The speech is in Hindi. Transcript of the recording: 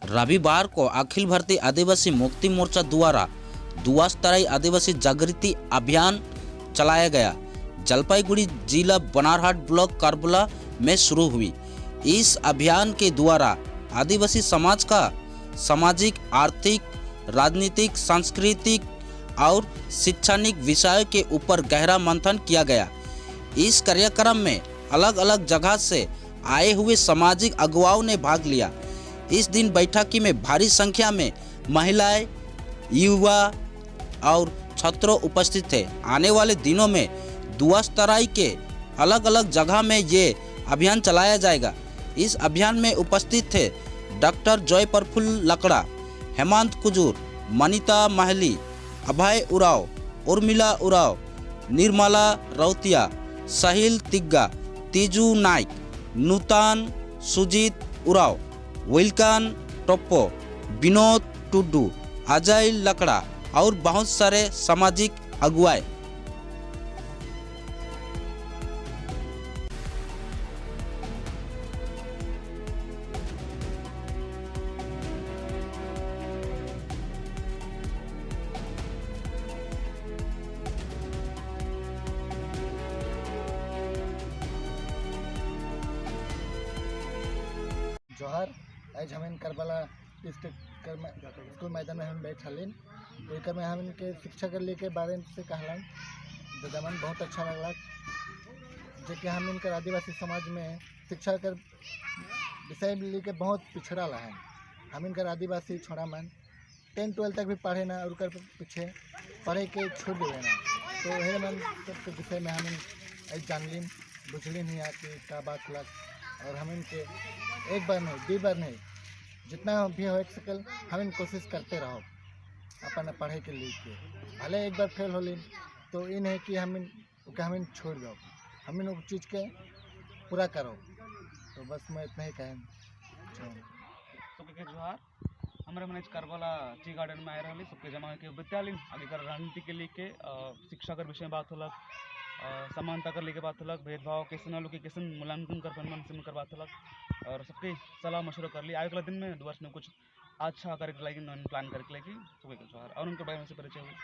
रविवार को अखिल भारतीय आदिवासी मुक्ति मोर्चा द्वारा दुआसतराई आदिवासी जागृति अभियान चलाया गया। जलपाईगुड़ी जिला बनारहाट ब्लॉक करबला में शुरू हुई। इस अभियान के द्वारा आदिवासी समाज का सामाजिक, आर्थिक, राजनीतिक, सांस्कृतिक और शैक्षणिक विषयों के ऊपर गहरा मंथन किया गया। इस कार्यक्रम में अलग अलग जगह से आए हुए सामाजिक अगुवाओं ने भाग लिया। इस दिन बैठकी में भारी संख्या में महिलाएं, युवा और छात्र उपस्थित थे। आने वाले दिनों में दुआसतराई के अलग अलग जगह में ये अभियान चलाया जाएगा। इस अभियान में उपस्थित थे डॉक्टर जय प्रफुल्ल लकड़ा, हेमंत कुजूर, मनीता महली, अभय उराव, उर्मिला उराव, निर्मला रौतिया, साहिल तिग्गा, तीजू नाइक, नूतन सुजीत उराव, विल्कान टोप्पो, विनोद टुड्डू, अजय लकड़ा और बहुत सारे सामाजिक अगुवाए। जोहर आज हमें करबला स्कूल मैदान में हम बैठ हलिन एक में हम इनके शिक्षा के लेके बारे से कहलन दमन बहुत अच्छा लगला। जो कि हम इनकर आदिवासी समाज में शिक्षा कर विषय लेके बहुत पिछड़ा है। हम इनकर आदिवासी छोड़ा मन 10-12 तक भी पढ़े ना और कर पीछे पढ़े के छोड़ दे ना। तो हे मन सबके विषय में हम जान लिन बुझलिन ही कि क्या बात लग। और हम इनके एक बार नहीं 2 बार नहीं जितना भी हो सकल हम इन कोशिश करते रहो अपन पढ़े के लिए। भले एक बार फेल हो लीन तो इन है कि हम इन छोड़ दो, हम इन चीज़ के पूरा करो। तो बस मैं इतना ही कहूँ। सबके जोहार हमारे मन करबला टी गार्डन में आए रही सबके जमा के विद्यालय आगे कर राजनीति के लेके शिक्षा कर विषय में बात होलक, समानता कर लेके बात होलक, भेदभाव कैसे लोग कैसे मूल्यांकन कर मन से कर बात होलक और सबके सलाह मशवरा कर ली। आगे वाला दिन में 2 वर्ष में कुछ अच्छा करके लगी प्लान करके लगी सबके जोहार और उनके बारे में से परिचय हुई।